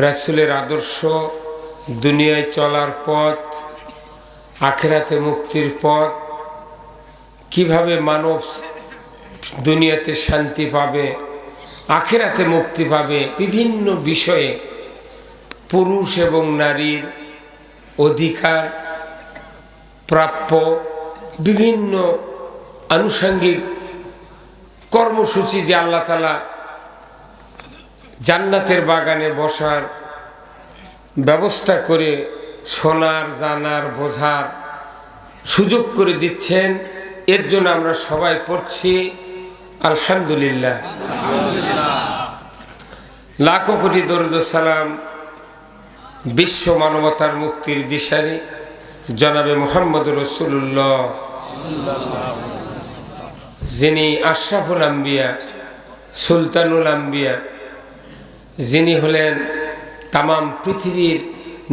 রাসূলের আদর্শ, দুনিয়ায় চলার পথ, আখিরাতে মুক্তির পথ, কিভাবে মানব দুনিয়াতে শান্তি পাবে, আখিরাতে মুক্তি পাবে, বিভিন্ন বিষয়ে পুরুষ এবং নারীর অধিকার প্রাপ্য বিভিন্ন আনুষঙ্গিক কর্মসূচি যে আল্লাহ তাআলা জান্নাতের বাগানে বসার ব্যবস্থা করে শোনার, জানার, বোঝার সুযোগ করে দিচ্ছেন, এর জন্য আমরা সবাই পড়ছি আলহামদুলিল্লাহ। লাখো কোটি দরুদ ও সালাম বিশ্ব মানবতার মুক্তির দিশারি জনাবে মুহাম্মদ রাসূলুল্লাহ, যিনি আশরাফুল আম্বিয়া, সুলতানুল আম্বিয়া, যিনি হলেন তামাম পৃথিবীর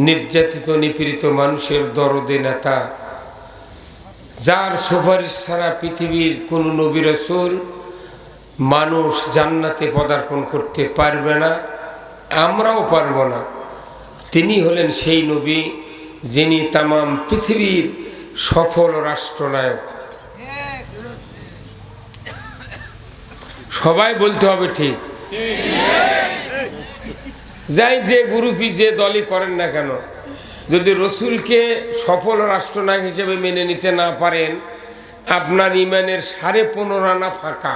নির্যাতিত নিপীড়িত মানুষের দরদে নেতা, যার সুপারিশ ছাড়া পৃথিবীর কোন নবী রাসূল মানুষ জান্নাতে পদার্পণ করতে পারবে না, আমরাও পারব না। তিনি হলেন সেই নবী যিনি তামাম পৃথিবীর সফল রাষ্ট্রনায়ক। সবাই বলতে হবে ঠিক। যাই যে গ্রুপই যে দলই করেন না কেন, যদি রসুলকে সফল রাষ্ট্রনায়ক হিসেবে মেনে নিতে না পারেন, আপনার ইমানের 15.5 আনা ফাঁকা।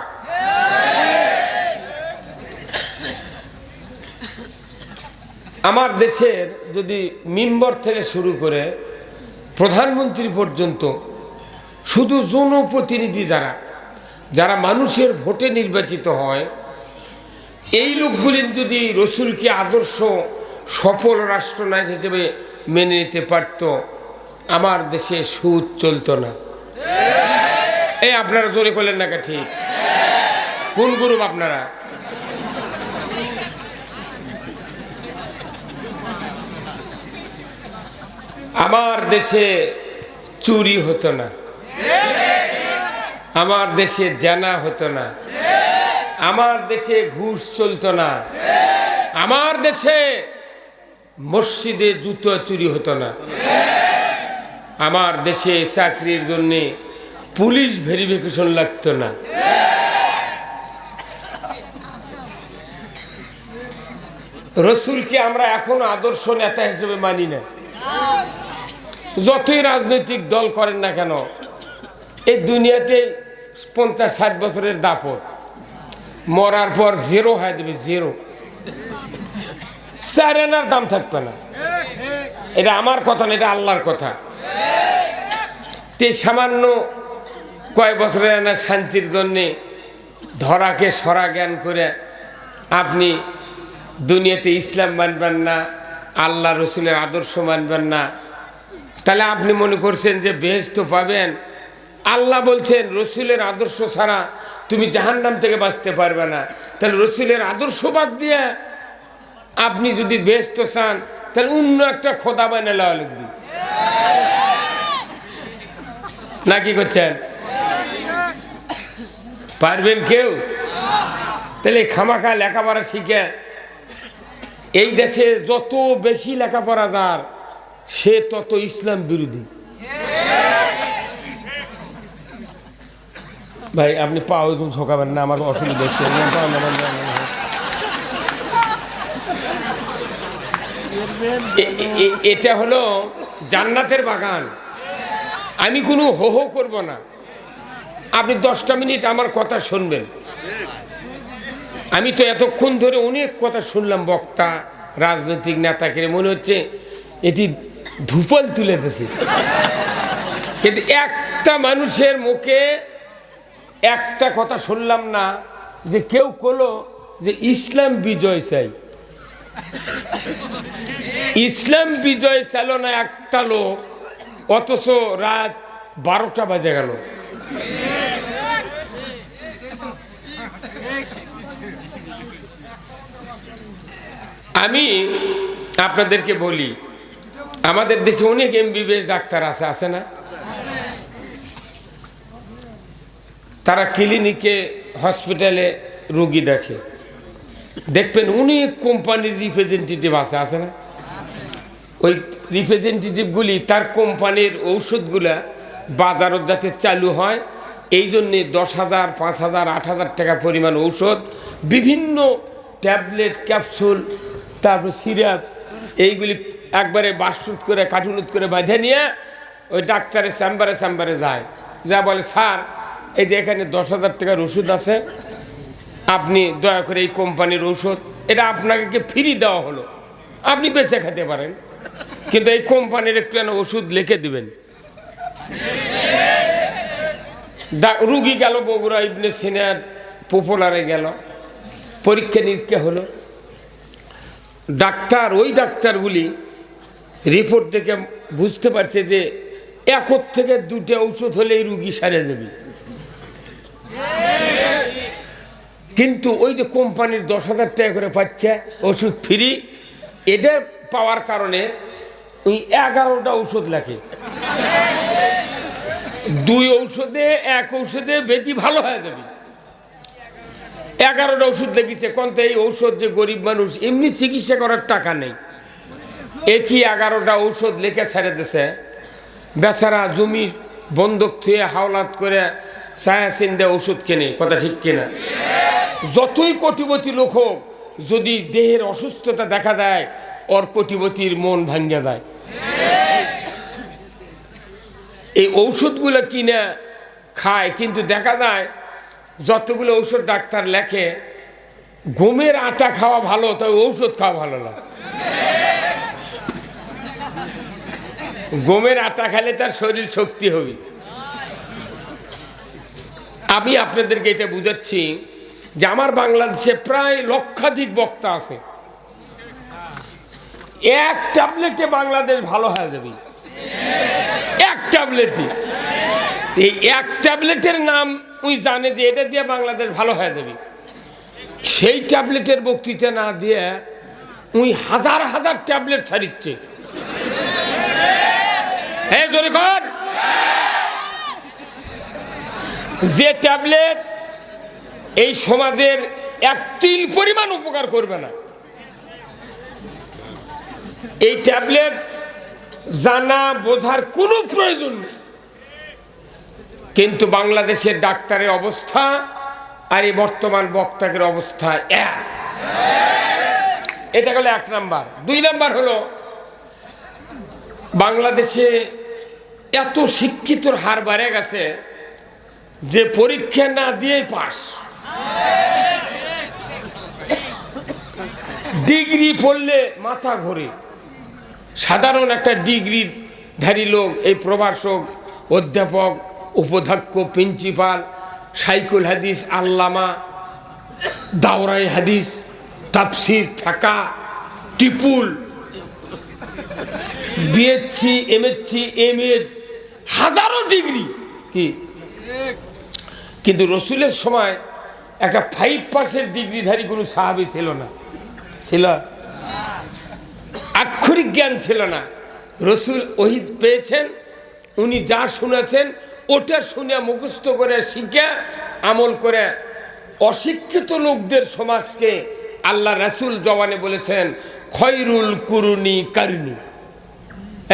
আমার দেশের যদি মিম্বর থেকে শুরু করে প্রধানমন্ত্রী পর্যন্ত শুধু জনপ্রতিনিধি যারা মানুষের ভোটে নির্বাচিত হয়, এই লোকগুলির যদি রসুলকে আদর্শ সফল রাষ্ট্রনায়ক হিসেবে মেনে নিতে পারত, আমার দেশে সুদ চলত না। এই আপনারা জোরে করলেন না? ঠিক। কোন গ্রুপ আপনারা? আমার দেশে চুরি হতো না, আমার দেশে জানা হতো না, আমার দেশে ঘুষ চলতো না, আমার দেশে মসজিদে জুতো চুরি হতো না, আমার দেশে চাকরির জন্য পুলিশ ভেরিফিকেশন লাগতো না। রসুলকে আমরা এখনো আদর্শ নেতা হিসেবে মানি না। যতই রাজনৈতিক দল করেন না কেন, এই দুনিয়াতে 50-60 বছরের দাপট, মরার পর জিরো হয়ে যাবে, জিরো। 4 আনার দাম থাকবে না। এটা আমার কথা না, এটা আল্লাহর কথা। তে সামান্য কয়েক বছরের আনা শান্তির জন্যে ধরাকে সরা জ্ঞান করে আপনি দুনিয়াতে ইসলাম মানবেন না, আল্লাহ রসুলের আদর্শ মানবেন না, তাহলে আপনি মনে করছেন যে বেহেশত পাবেন। আল্লাহ বলছেন রসুলের আদর্শ ছাড়া তুমি জাহান্নাম থেকে বাঁচতে পারবে না। তাহলে রসুলের আদর্শ বাদ দিয়ে আপনি যদি বেহেশত চান, তাহলে অন্য একটা খোদা বানালে লাগবে। না কি করছেন? পারবেন কেউ? তাহলে খামাখা লেখাপড়া শিখে, এই দেশে যত বেশি লেখাপড়া যার, সে তত ইসলাম বিরোধী। ভাই আপনি পাও একদম ঠকাবেন না, আমার অসুবিধা হচ্ছে। এটা হলো জান্নাতের বাগান। আমি কোনো হো হো করবো না, আপনি 10টা মিনিট আমার কথা শুনবেন। আমি তো এতক্ষণ ধরে অনেক কথা শুনলাম, বক্তা, রাজনৈতিক নেতাকে, মনে হচ্ছে এটি ধুপল তুলে দিয়েছে। কিন্তু একটা মানুষের মুখে একটা কথা শুনলাম না যে কেউ বললো যে ইসলাম বিজয় চাই। ইসলাম বিজয় চাইল না একটা লোক, অথচ রাত 12টা বাজে গেল। আমি আপনাদেরকে বলি, আমাদের দেশে অনেক MBBS ডাক্তার আছে না? তারা ক্লিনিকে, হসপিটালে রোগী দেখে, দেখবেন অনেক কোম্পানির রিপ্রেজেন্টেটিভ আছে না, ওই রিপ্রেজেন্টেটিভগুলি তার কোম্পানির ঔষধগুলা বাজারত যাতে চালু হয় এই জন্যে 10,000, 5,000, 8,000 টাকা পরিমাণ ঔষধ, বিভিন্ন ট্যাবলেট, ক্যাপসুল, তারপর সিরাপ, এইগুলি একবারে বাসুত করে কার্টুনুত করে বাঁধে নিয়ে ওই ডাক্তারের চেম্বারে যায়, যা বলে স্যার এই যে এখানে 10,000 টাকার ওষুধ আছে, আপনি দয়া করে এই কোম্পানির ঔষধ, এটা আপনাকে ফ্রি দেওয়া হলো, আপনি বেঁচে খেতে পারেন, কিন্তু এই কোম্পানির একটু ওষুধ লিখে দিবেন। রুগী গেল বগুড়া ইবনে সিনার পপুলারে গেল, পরীক্ষা নিরীক্ষা হলো, ওই ডাক্তারগুলি রিপোর্ট দেখে বুঝতে পারছে যে 1 থেকে 2টা ঔষধ হলেই রুগী সারে যাবে, কিন্তু ওই যে কোম্পানির 10,000 টাকা করে পাচ্ছে ওষুধ ফ্রি, এটা পাওয়ার কারণে ওই 11টা ঔষধ লেখে, 2 ঔষধে 1 ঔষধে বেশি ভালো হয়ে যাবে, 11টা ওষুধ লেগেছে। কোনটা এই ঔষধ যে গরিব মানুষ এমনি চিকিৎসা করার টাকা নেই, একই 11টা ঔষধ লেখে ছেড়ে দিছে, বেচারা জমি বন্ধক থুয়ে হাওলাত করে ছায়া চিন্দে ওষুধ কেনে, কথা ঠিক কিনা? যতই কোটিপতি লোক হোক, যদি দেহের অসুস্থতা দেখা দেয় ওর কোটিপতির মন ভাঙ্গে যায়। এই ঔষধগুলো কিনে খায়, কিন্তু দেখা যায় যতগুলো ঔষধ ডাক্তার লেখে, গমের আটা খাওয়া ভালো, তাই ঔষধ খাওয়া ভালো না। গমের আটা খেলে তার শরীর শক্তি হবে। আমি আপনাদেরকে এটা বুঝাচ্ছি যে আমার বাংলাদেশে প্রায় লক্ষাধিক বক্তা আছে, 1 ট্যাবলেটে বাংলাদেশ ভালো হয়ে যাবে, 1 ট্যাবলেটে। এই 1 ট্যাবলেটের নাম উনি জানে যে এটা দিয়ে বাংলাদেশ ভালো হয়ে যাবে, সেই ট্যাবলেটের বক্তৃতা না দিয়ে উনি হাজার হাজার ট্যাবলেট ছাড়িচ্ছে। হ্যাঁ জোরে কর, যে ট্যাবলেট এই সমাজের 1 তিল পরিমাণ উপকার করবে না, এই ট্যাবলেট জানা বোঝার কোনো প্রয়োজন নেই, কিন্তু বাংলাদেশের ডাক্তারের অবস্থা আর এই বর্তমান বক্তাদের অবস্থা এক। এটা হলো 1 নাম্বার। 2 নাম্বার হলো বাংলাদেশে এত শিক্ষিতর হার বেড়ে গেছে যে পরীক্ষা না দিয়েই পাস, ডিগ্রি পড়লে মাথা ঘোরে। সাধারণ একটা ডিগ্রিধারী লোক, এই প্রভাষক, অধ্যাপক, উপাধ্যক্ষ, প্রিন্সিপাল, শাইখুল হাদিস, আল্লামা, দাওরাই হাদিস, তাফসির, ফিকহ, টিপুল, বিএসসি, এমএসসি, এমএড, হাজারো ডিগ্রি কি, কিন্তু রসুলের সময় একটা 5 পাসের ডিগ্রিধারী কোনো সাহাবী ছিল না, ছিল আক্ষরিক জ্ঞান ছিল না। রসুল ওহী পেয়েছেন, উনি যা শুনেছেন ওটা শুনে মুখস্থ করে শিখে আমল করে অশিক্ষিত লোকদের সমাজকে আল্লাহ রাসূল জবানে বলেছেন খয়রুল কুরুনি কারনি।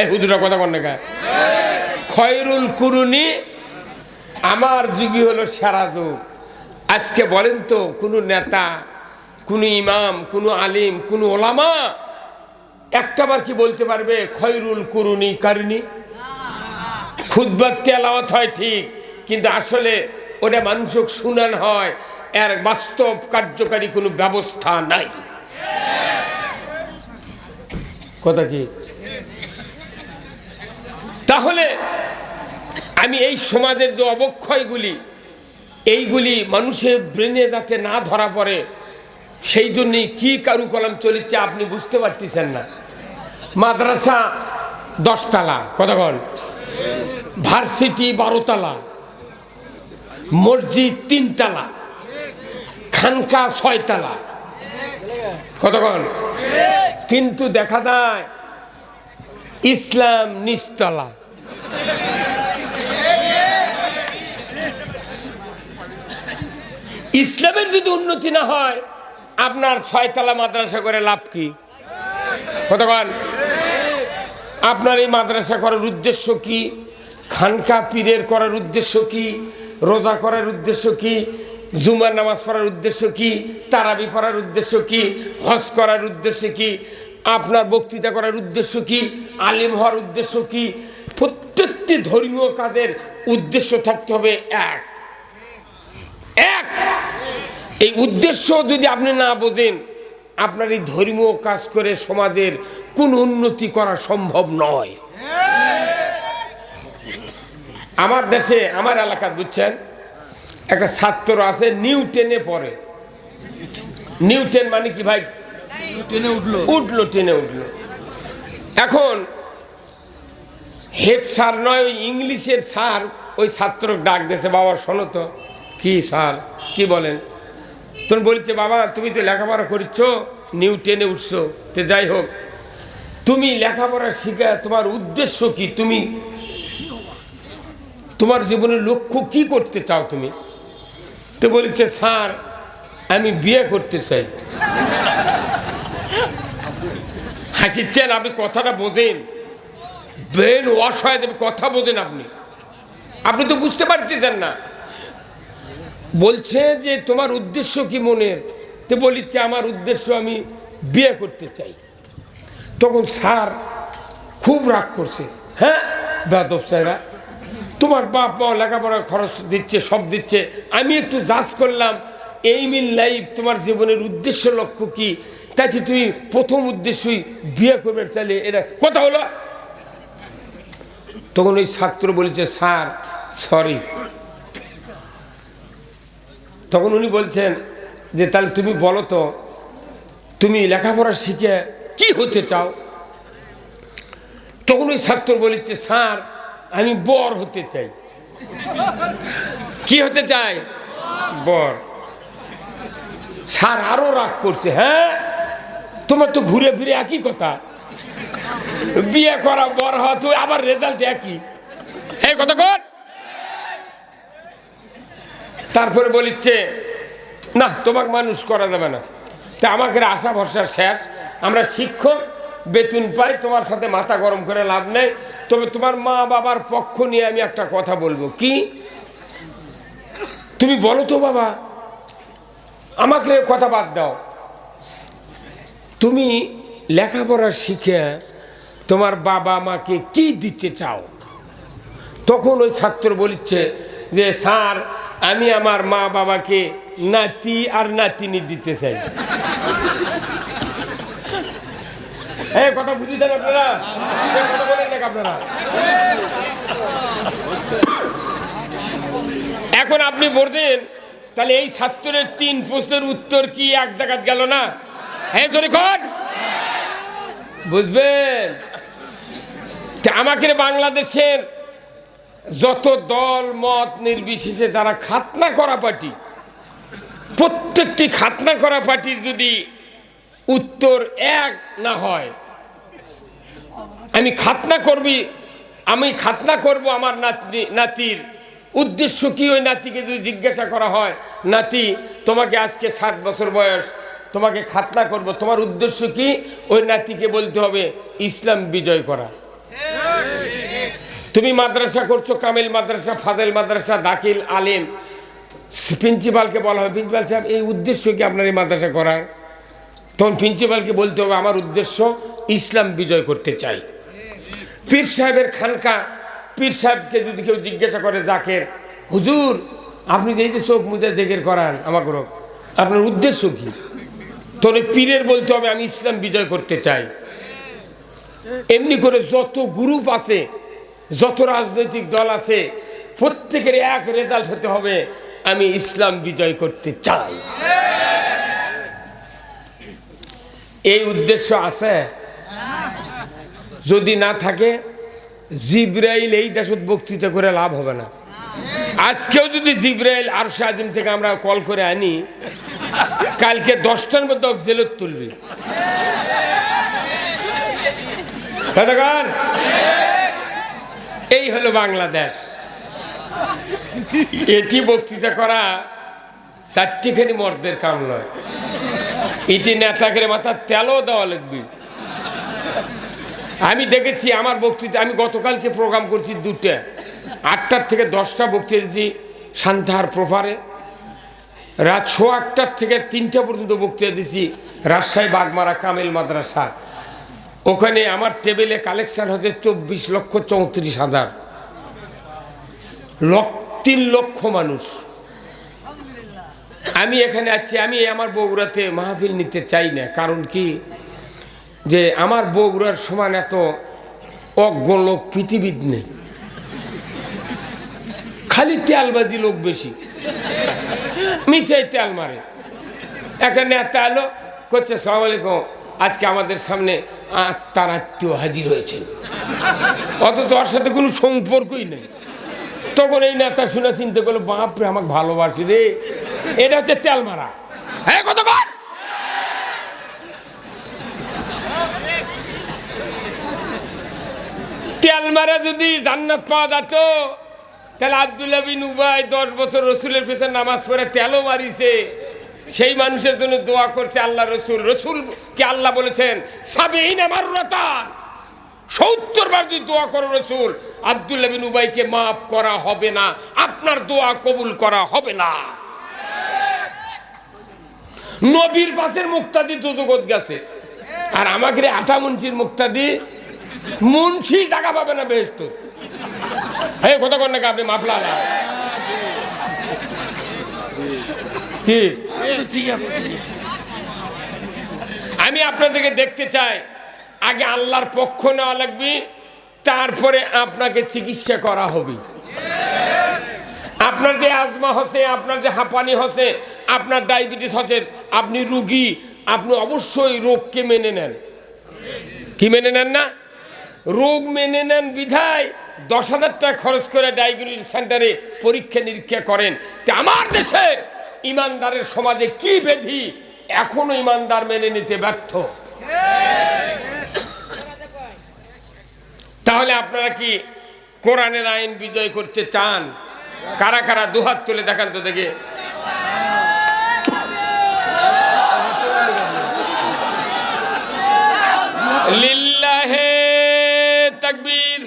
এই হুজুরা কথা বল না, খয়রুল কুরুনি, আমার যুগই হলো সেরা যুগ। আজকে বলেন তো কোনো নেতা, কোনো ইমাম, কোনো আলিম, কোনো ওলামা একটাবার কি বলতে পারবে খয়রুল কুরুনি কারনি? খুতবার তেলাওয়াত হয় ঠিক, কিন্তু আসলে ওটা মানুষক শুনান হয়, এর বাস্তব কার্যকারী কোনো ব্যবস্থা নাই। কথা কি? তাহলে আমি এই সমাজের যে অবক্ষয়গুলি, এইগুলি মানুষের ব্রেনে যাতে না ধরা পড়ে সেই জন্যই কি কারুকলাম চলেছে আপনি বুঝতে পারতেছেন না। মাদ্রাসা 10 তলা, কথা বল, ভার্সিটি 12 তলা, মসজিদ 3 তলা, খানকা 6 তলা, কথা বল, কিন্তু দেখা যায় ইসলাম নিচতলা। ইসলামের যদি উন্নতি না হয় আপনার 6 তলা মাদ্রাসা করে লাভ কি? কতক্ষণ? আপনার এই মাদ্রাসা করার উদ্দেশ্য কি? খানকা পীরের করার উদ্দেশ্য কি? রোজা করার উদ্দেশ্য কি? জুমার নামাজ পড়ার উদ্দেশ্য কি? তারাবি পড়ার উদ্দেশ্য কি? হজ করার উদ্দেশ্য কি? আপনার বক্তৃতা করার উদ্দেশ্য কি? আলিম হওয়ার উদ্দেশ্য কি? প্রত্যেকটি ধর্মীয় কাজের উদ্দেশ্য থাকতে হবে এক। এই উদ্দেশ্য যদি আপনি না বোঝেন, আপনার এই ধর্মীয় কাজ করে সমাজের কোন উন্নতি করা সম্ভব নয়। আমার দেশে, আমার এলাকা বুঝছেন, একটা ছাত্র আছে নিউটেনে পড়ে। নিউটেন মানে কি ভাই? টেনে উঠলো। এখন হেড স্যার নয়, ওই ইংলিশের স্যার ওই ছাত্র ডাক দিয়েছে, বাবা শোনো তো। কি স্যার? কি বলেন? তখন বলছে, বাবা তুমি তো লেখাপড়া করছ, নিউটেনে উঠছো, তো যাই হোক, তুমি লেখাপড়া শিখা তোমার উদ্দেশ্য কি? তুমি তোমার জীবনের লক্ষ্য কি করতে চাও তুমি? তো বলেছে, স্যার আমি বিয়ে করতে চাই। হাসিচ্ছেন আপনি? কথাটা বোঝেন? ব্রেন ওয়াশ হয়ে যাবে, কথা বোঝেন আপনি? আপনি তো বুঝতে পারতেছেন না। বলছে যে তোমার উদ্দেশ্য কি মনের? তো বলিচ্ছে আমার উদ্দেশ্য আমি বিয়ে করতে চাই। তখন স্যার খুব রাগ করছে। হ্যাঁ বেয়াদব স্যারা, তোমার বাপ মা লেখাপড়ার খরচ দিচ্ছে, সব দিচ্ছে, আমি একটু জাজ করলাম এইম ইন লাইফ, তোমার জীবনের উদ্দেশ্য লক্ষ্য কি, তাতে তুমি প্রথম উদ্দেশ্যই বিয়ে করবে চাইলে, এটা কথা হলো? তখন ওই ছাত্র বলেছে, স্যার সরি। তখন উনি বলছেন যে তাহলে তুমি বলো তো, তুমি লেখাপড়া শিখে কি হতে চাও? তখন ওই ছাত্র বলেছে, স্যার আমি বর হতে চাই। কি হতে চাই? বর। স্যার আরো রাগ করছে। হ্যাঁ তোমার তো ঘুরে ফিরে একই কথা, বিয়ে করা বর হওয়া, তো আবার রেজাল্ট একই। এই কথা কর। তারপরে বলিচ্ছে, না তোমাকে মানুষ করা যাবে না। তা আমাকে আশা ভরসা শেষ, আমরা শিক্ষক, বেতন পাই, তোমার সাথে মাথা গরম করে লাভ নেই। তবে তোমার মা বাবার পক্ষ নিয়ে আমি একটা কথা বলবো। কি? তুমি বলো তো বাবা, আমাকে কথা বাদ দাও, তুমি লেখাপড়া শিখে তোমার বাবা মাকে কি দিতে চাও? তখন ওই ছাত্র বলছে যে স্যার আমি আমার মা বাবাকে নাতি আর নাতিনি দিতে চাই। এই কথা বুঝিতেন আপনারা? কথা বলেন না আপনারা? এখন আপনি বলছেন তাহলে এই ছাত্রের 3 প্রশ্নের উত্তর কি এক জায়গায় গেল না? হ্যাঁ ধরে কর, বুঝবেন? আমাকে বাংলাদেশের যত দল মত নির্বিশেষে যারা খাতনা করা পার্টি, প্রত্যেকটি খাতনা করা পার্টির যদি উত্তর এক না হয়, আমি খাতনা করব আমার নাতির উদ্দেশ্য কি, ওই নাতিকে যদি জিজ্ঞাসা করা হয়, নাতি তোমাকে আজকে 7 বছর বয়স, তোমাকে খাতনা করব, তোমার উদ্দেশ্য কি? ওই নাতিকে বলতে হবে ইসলাম বিজয় করা। তুমি মাদ্রাসা করছো, কামিল মাদ্রাসা, ফাজেল মাদ্রাসা, দাখিল, আলিম, প্রিন্সিপালকে বলা হবে, প্রিন্সিপাল সাহেব এই উদ্দেশ্য কি আপনার এই মাদ্রাসা করার? তখন প্রিন্সিপালকে বলতে হবে আমার উদ্দেশ্য ইসলাম বিজয় করতে চাই। পীর সাহেবের খানকা, পীর সাহেবকে যদি কেউ জিজ্ঞাসা করে, জাকের হুজুর আপনি যে এই যে চোখ মুজে জেকের করান আমাকে, আপনার উদ্দেশ্য কি? তখন পীরের বলতে হবে আমি ইসলাম বিজয় করতে চাই। এমনি করে যত গ্রুপ আছে, যত রাজনৈতিক দল আছে, প্রত্যেকের এক রেজাল্ট হতে হবে আমি ইসলাম বিজয় করতে চাই। এই উদ্দেশ্য আছে? যদি না থাকে, জিবরাইল এই দেশত বক্তৃতা করে লাভ হবে না। আজকেও যদি জিবরাইল আরশে আজিম থেকে আমরা কল করে আনি, কালকে 10টার মধ্যে জেলত তুলবি। এই হলো বাংলাদেশ। এটি বক্তৃতা করা 4টিখানি মর্দের কাম নয়। ইটি নেতাকে মাথার তেলও দেওয়া লাগবে। আমি দেখেছি আমার বক্তৃতা, আমি গতকালকে প্রোগ্রাম করছি 2টা, 8টার থেকে 10টা বক্তৃতা দিচ্ছি সান্তাহার প্রপারে, রাত 8:15 থেকে 3টা পর্যন্ত বক্তৃতা দিচ্ছি রাজশাহী বাগমারা কামেল মাদ্রাসা। ওখানে আমার টেবিলে কালেকশন হচ্ছে 24,34,000, 3 লক্ষ মানুষ। আমি এখানে আছি, আমি আমার বগুড়াতে মাহফিল নিতে চাই না, কারণ কি যে আমার বগুড়ার সমান এত অজ্ঞ লোক পৃথিবীর নেই, খালি তেলবাজি লোক বেশি, মিশাই তেল মারে। একটা নেতা এলো, করছে আসসালামু আলাইকুম, আজকে আমাদের সামনে তার আত্মীয় হাজির হয়েছেন, অথচ ওর সাথে কোনো সম্পর্কই নেই। তখন এই নেতা শুনে চিন্তা করলো, বাপরে আমাকে ভালোবাসি রে, এটা হচ্ছে তেল মারা। হ্যাঁ, কত কর তেল মারা যদি জান্নাত পাওয়া যেত, তাহলে আব্দুল্লাহ বিন উবাই 10 বছর রসুলের পেছনে নামাজ পড়ে তেলও মারিছে, সেই মানুষের জন্য দোয়া করছে আল্লাহ রসুল। রসুলকে আল্লাহ বলেছেন 70 মাররাতান, 70 বার যদি দোয়া করো রসুল, আব্দুল্লাহ বিন উবাইকে মাফ করা হবে না, আপনার দোয়া কবুল করা হবে না। নবীর পাশের মুক্তাদি দুজগত গেছে, আর আমাকে 8 মুন্সির মুক্তাদি, মুন্সি জায়গা পাবে না বেহেশত। হ্যাঁ, কথা কন নাকি আপনি মাফলা না কি? আমি আপনাদেরকে দেখতে চাই, আগে আল্লাহর পক্ষ নেওয়া লাগবে, তারপরে আপনাকে চিকিৎসা করা হবে। আপনার যে আজমা হচ্ছে, আপনার যে হাঁপানি হচ্ছে, আপনার ডায়াবেটিস হচ্ছে, আপনি রুগী, আপনি অবশ্যই রোগকে মেনে নেন। কি মেনে নেন না? রোগ মেনে নেন বিধায় 10,000 টাকা খরচ করে ডায়াগনস্টিক সেন্টারে পরীক্ষা নিরীক্ষা করেন। তা আমার দেশে ইমানদারের সমাজে কি ব্যাধি, এখনো ইমানদার মেনে নিতে ব্যর্থ। তাহলে আপনারা কি কোরআনের আইন বিজয় করতে চান? কারা কারা দুহাত তুলে দেখান তো দেখে। লিল্লাহে তাকবীর,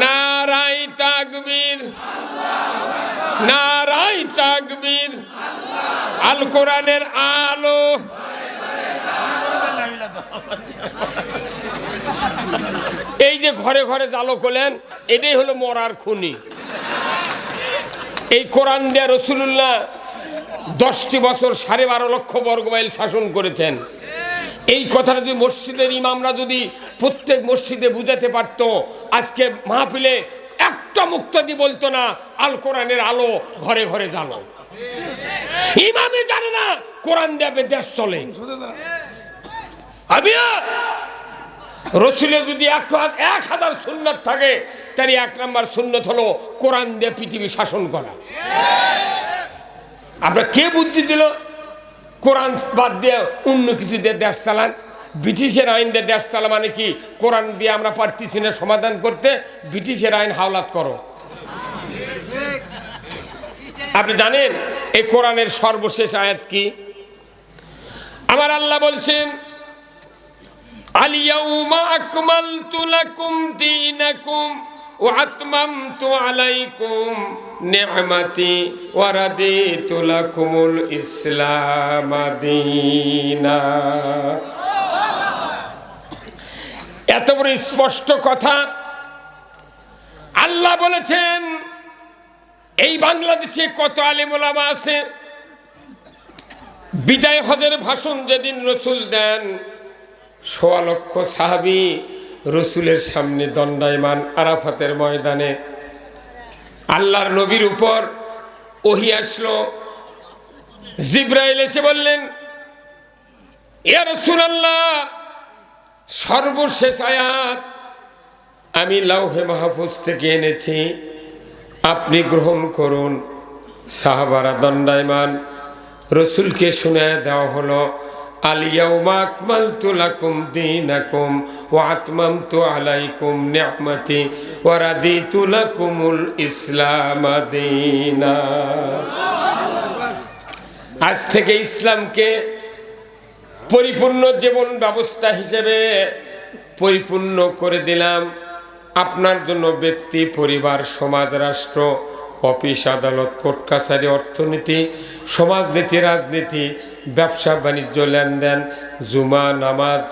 নারায়ে তাকবীর, নারায়ে তাকবীর। আল কোরআনের আলো। এই যে ঘরে ঘরে জালো করলেন, এটাই হলো মরার খুনি। এই কোরআন দিয়ে রাসূলুল্লাহ 10টি বছর 12.5 লক্ষ বর্গমাইল শাসন করেছেন। এই কথাটা যদি মসজিদের ইমামরা যদি প্রত্যেক মসজিদে বুঝাতে পারত, আজকে মাহফিলে একটা মুক্তাদি বলতো না আল কোরআনের আলো, ঘরে ঘরে জালো। ইমামই জানে না কোরআন দিয়ে দেশ চলে। রসুলের যদি 1000 সুন্নাত থাকে, তার 1 নম্বর সুন্নত হলো কোরআন দিয়ে পৃথিবী শাসন করা। আপনার কে বুদ্ধি দিল কোরআন বাদ দিয়ে অন্য কিছু দিয়ে দেশ চালান? ব্রিটিশের আইন দিয়ে দেশ চালা মানে কি? কোরআন দিয়ে আমরা পারতেছি না সমাধান করতে, ব্রিটিশের আইন হাওলাত করো। আপনি জানেন এই কোরআনের সর্বশেষ আয়াত কি? আমার আল্লাহ বলছেন, আল ইয়াউমা আকমালতু লাকুম দীনাকুম ওয়া আতমামতু আলাইকুম নি'মাতি ওয়া রাদিতু লাকুমুল ইসলাম দীনা। এত বড় স্পষ্ট কথা আল্লাহ বলেছেন। এই বাংলাদেশে কত আলেম ওলামা আছে, বিদায় হজের ভাষণ যেদিন রসুল দেন, 1.25 লক্ষ সাহাবী রসুলের সামনে দণ্ডায়মান আরাফাতের ময়দানে। আল্লাহর নবীর উপর ওহী আসলো, জিবরাইল এসে বললেন, ইয়া রাসূলুল্লাহ, সর্বশেষ আয়াত আমি লাউহে মাহফুজ থেকে এনেছি, আপনি গ্রহণ করুন। সাহাবারা দণ্ডায়মান। রসুলকে শুনে দেওয়া হলো, আল ইয়াউমা আকমালতু লাকুম দীনাকুম ওয়া আতমামতু আলাইকুম নি'মাতি ওয়া রাদিতু লাকুমুল ইসলাম দীনা। আজ থেকে ইসলামকে পরিপূর্ণ জীবন ব্যবস্থা হিসেবে পরিপূর্ণ করে দিলাম আপনার জন্য ব্যক্তি, পরিবার, সমাজ, রাষ্ট্র, অফিস, আদালত, কোর্ট কাছারি, অর্থনীতি, সমাজনীতি, রাজনীতি, ব্যবসা বাণিজ্য, লেনদেন, জুমা, নামাজ,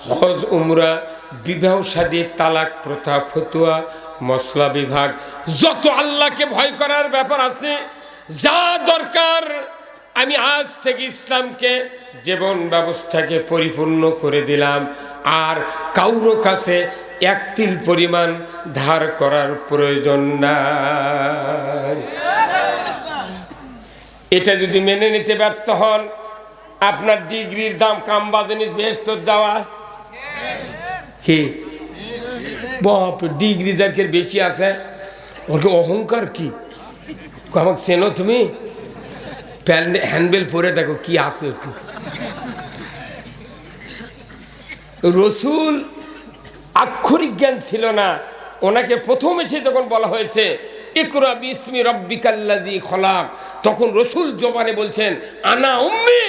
হজ, উমরা, বিবাহ শাদী, তালাক, প্রথা, ফতুয়া, মশলা বিভাগ, যত আল্লাহকে ভয় করার ব্যাপার আছে, যা দরকার আমি আজ থেকে ইসলামকে, জীবন ব্যবস্থাকে পরিপূর্ণ করে দিলাম। আর কারো কাছে এক তিল পরিমাণ ধার করার প্রয়োজন নাই। এটা যদি মেনে নিতে ব্যর্থ হন, আপনার ডিগ্রির দাম কামবাদিনী বেহেশত দেওয়া কি বাপ, ডিগ্রি যাদের বেশি আছে ওর অহংকার কি? আমাকে চেনো তুমি? হ্যান্ডবেল পরে দেখো কি আছে একটু। রসুল আক্ষরিক জ্ঞান ছিল না, ওনাকে প্রথম এসে যখন বলা হয়েছে ইকরা বিসমি রাব্বিকাল্লাযী খলাক, তখন রসুল জবানে বলছেন আনা উম্মি,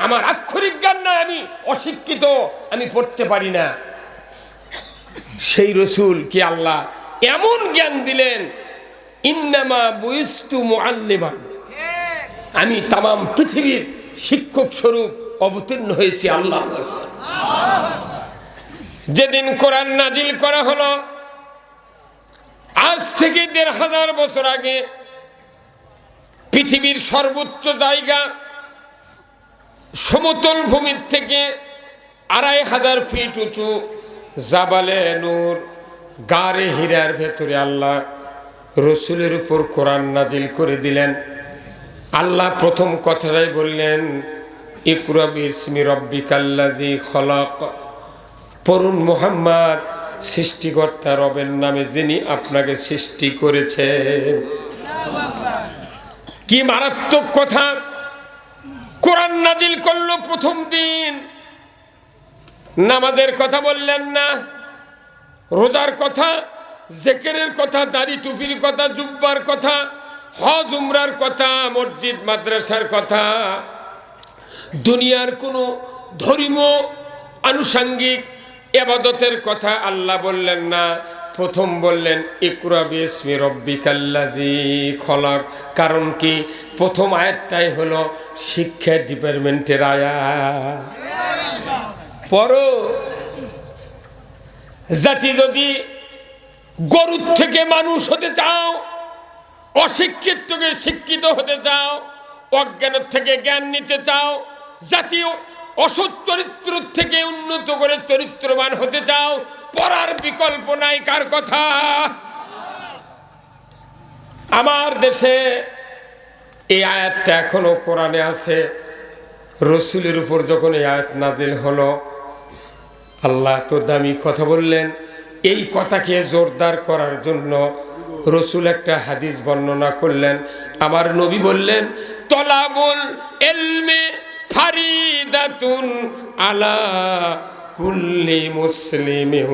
আমার আক্ষরিক জ্ঞান নাই, আমি অশিক্ষিত, আমি পড়তে পারি না। সেই রসুল কি আল্লাহ এমন জ্ঞান দিলেন, ইন্নামা বুইস্তু মুআল্লিমান, আমি তামাম পৃথিবীর শিক্ষক স্বরূপ অবতীর্ণ হয়েছি। আল্লাহ যেদিন কোরআন নাজিল করা হলো, আজ থেকে ১৫০০ বছর আগে পৃথিবীর সর্বোচ্চ জায়গা সমতল ভূমির থেকে ২৫০০ ফিট উঁচু জাবালে নূর, গারে হীরার ভেতরে আল্লাহ রসুলের উপর কোরআন নাজিল করে দিলেন। আল্লাহ প্রথম কথাটাই বললেন ইকরা বিসমি রাব্বিকাল্লাযী খলাক, পড়ুন মুহাম্মদ, সৃষ্টিকর্তা রবের নামে যিনি আপনাকে সৃষ্টি করেছেন। কি মারাত্মক কথা! কোরআন নাজিল করলো প্রথম দিন, নামাজের কথা বললেন না, রোজার কথা, জিকিরের কথা, দাড়ি টুপির কথা, জুব্বার কথা, হজ উমরার কথা, মসজিদ মাদ্রাসার কথা, দুনিয়ার কোনো ধর্মীয় আনুষঙ্গিক ইবাদতের কথা আল্লাহ বললেন না। প্রথম বললেন ইকরা বিসমি রাব্বিকাল্লাযী খলাক। কারণ কি? প্রথম আয়াতটাই হলো শিক্ষা ডিপার্টমেন্টের আয়াত। পড়ো, জাতি যদি গরুর থেকে মানুষ হতে চাও, অশিক্ষিত থেকে শিক্ষিত হতে চাও, অজ্ঞানের থেকে জ্ঞান নিতে চাও, জাতীয় অসৎ চরিত্র থেকে উন্নত করে চরিত্রবান হতে চাও, পড়ার বিকল্প নাই। কার কথা? আমার দেশে এই আয়াতটা এখনো কোরআনে আছে। রসুলের উপর যখন এই আয়াত নাজিল হলো, আল্লাহ তো দামি কথা বললেন। এই কথাকে জোরদার করার জন্য রসুল একটা হাদিস বর্ণনা করলেন। আমার নবী বললেন তলাবুল ইলমি ফারিদাতুন আলা কুল্লি মুসলিমিন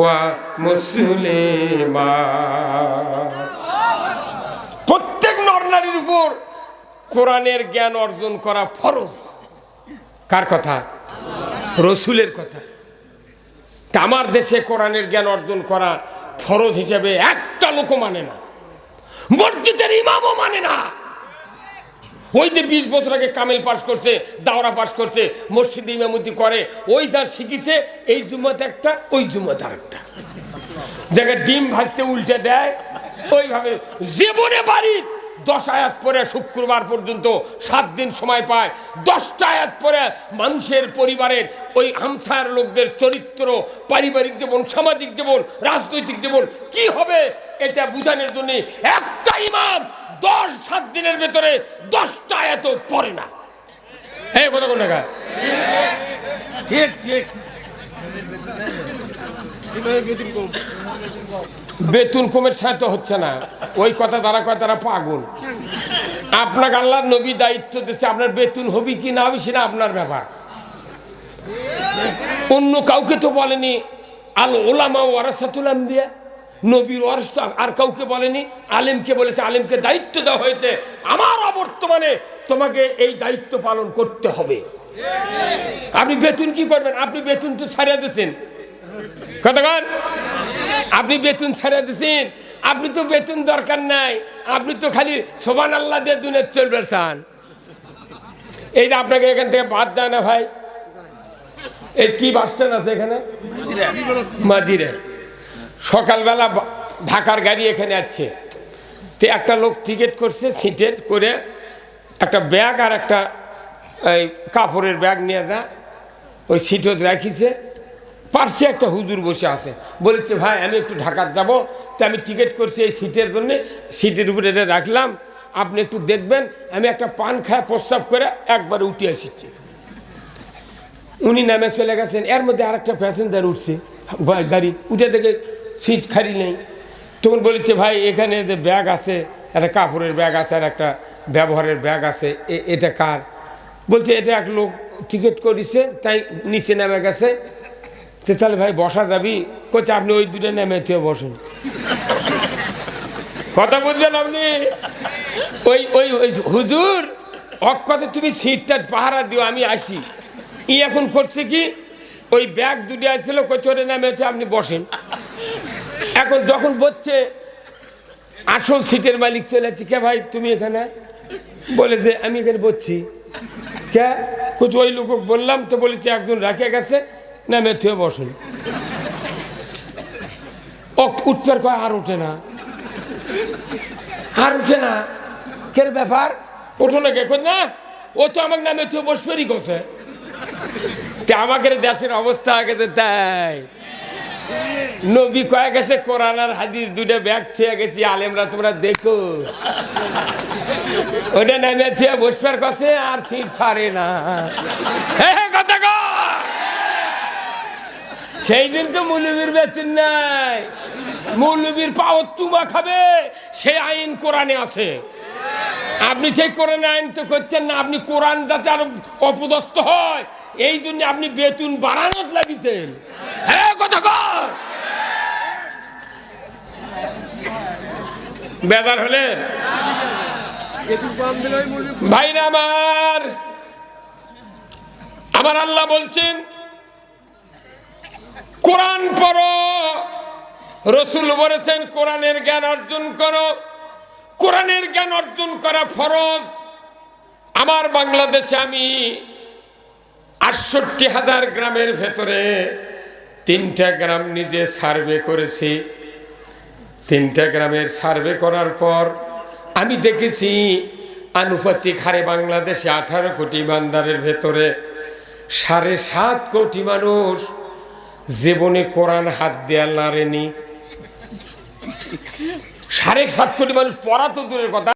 ওয়া মুসলিমা। প্রত্যেক নরনারীর উপর কোরআনের জ্ঞান অর্জন করা ফরজ। কার কথা? রসুলের কথা। আমার দেশে কোরআনের জ্ঞান অর্জন করা ফরজ হিসেবে একটা লোক মানে না, মসজিদের ইমামও মানে না। ওই যে 20 বছর আগে কামেল পাস করছে, দাওরা পাস করছে, মসজিদে ইমামতি করে, ওই যা শিখেছে এই জুমাতে একটা, ওই জুমাতে আরেকটা, জায়গায় ডিম ভাজতে উল্টে দেয় ওইভাবে। জীবনে বাড়ি 10 আয়াত পরে শুক্রবার পর্যন্ত 7 দিন সময় পায়, 10টা আয়াত পরে মানুষের পরিবারের ওই হামসার লোকদের চরিত্র, পারিবারিক জীবন, সামাজিক জীবন, রাজনৈতিক জীবন কি হবে এটা বুঝানোর জন্য একটা ইমাম 10-7 দিনের ভেতরে 10টা আয়াত পড়ে না। এই কথা কোন জায়গা? ঠিক ঠিক। বেতন কমের সাথে হচ্ছে না, ওই কথা তারা কয় তারা পাগল। আপনাকে আল্লাহর নবী দায়িত্ব দিচ্ছে, আপনার বেতন হবে কি না হবে সেটা আপনার ব্যাপার। অন্য কাউকে তো বলেনি আল ওলামা ওয়ারাসাতুল আম্বিয়া, নবীর ওয়ারিস তো আর কাউকে বলেনি, আলেমকে বলেছে, আলেমকে দায়িত্ব দেওয়া হয়েছে, আমার অবর্তমানে তোমাকে এই দায়িত্ব পালন করতে হবে। আপনি বেতন কি করবেন? আপনি বেতন তো ছাড়িয়ে দিচ্ছেন, কতক্ষণ আপনি বেতন ছাড়িয়ে দিচ্ছেন। আপনি তো বেতন দরকার নাই, আপনি তো খালি সুবহানাল্লাহ দিয়ে দুনিয়া চলবে চান। এই যে আপনাকে এখান থেকে বাদ দেয় না ভাই, এই কি বাস স্ট্যান্ড আছে এখানে মাজিরে, সকালবেলা ঢাকার গাড়ি এখানে আসছে, তো একটা লোক টিকিট করছে সিটের করে, একটা ব্যাগ আর একটা এই কাপড়ের ব্যাগ নিয়ে যা ওই সিটত রাখিছে, পার্শ্বে একটা হুজুর বসে আছে, বলেছে ভাই আমি একটু ঢাকার যাব, তো আমি টিকিট করছি এই সিটের জন্যে, সিটের উপরে এটা রাখলাম, আপনি একটু দেখবেন। আমি একটা পান খায় প্রস্রাব করে একবার উঠে এসেছি। উনি নামে চলে গেছেন, এর মধ্যে আর একটা প্যাসেঞ্জার উঠছে গাড়ি, উঠে থেকে সিট খালি নেই। তখন বলেছে ভাই এখানে যে ব্যাগ আছে, একটা কাপড়ের ব্যাগ আছে আর একটা ব্যবহারের ব্যাগ আছে, এটা কার? বলছে এটা এক লোক টিকিট করেছে তাই নিচে নেমে গেছে। তো তাহলে ভাই বসা যাবি? কোচ আপনি ওই দুটো নেমে বসেন, কথা বুঝবেন আপনি? ওই ওই ওই হুজুর অক্ষতে তুমি সিটটা পাহারা দিও, আমি আসি। ই এখন করছে কি, ওই ব্যাগ দুটো আসছিল, কোচরে নেমে আপনি বসেন। এখন যখন বসছে আসল সিটের মালিক চলে যাচ্ছে, কে ভাই তুমি এখানে? বলে যে আমি এখানে বসছি। কে? কোচ ওই লোক বললাম তো, বলেছে একজন রাখে গেছে, নেমে থুয়ে বসেন। উঠবার কয় আর ওঠে না, আর উঠে না, কে ব্যাপার? ওঠো না কে? না ও তো আমাকে নামে থুয়ে বসবেরই কথা। আমাকে দেশের অবস্থা আগে তাই নবী কয়ে গেছে, কোরআন আর হাদিস দুটো ব্যাগ থুয়ে গেছি, আলেমরা তোমরা দেখো, ওটা নামে থুয়ে বসবার কাছে আর সিট ছাড়ে না। কথা কর, সেই দিন তো মৌলবীর বেতন নাই, মৌলবীর পাওয়ার তুমা খাবে, সেই আইন কোরআনে আছে। আপনি সেই কোরআনে আইন তো করছেন না, আপনি কোরআন যাতে আরো অপদস্থ হয় এই জন্য আপনি বেতন বাড়ানোর লাগিয়েছেন। হ্যাঁ কথা কর, বেদার হলে ভাইরা আমার, আমার আল্লাহ বলছেন কোরআন পড়ো, রসুল বলেছেন কোরআনের জ্ঞান অর্জন করো। কোরআনের জ্ঞান অর্জন করা ফরজ। আমার বাংলাদেশে আমি ৬৮,০০০ গ্রামের ভেতরে ৩টা গ্রাম নিজে সার্ভে করেছি। 3টা গ্রামের সার্ভে করার পর আমি দেখেছি আনুপাতিক হারে বাংলাদেশে 18 কোটি ইমানদারের ভেতরে 7.5 কোটি মানুষ জীবনে কোরআন হাত দেয়া নাড়েনি। 7.5 কোটি মানুষ পড়া তো দূরের কথা,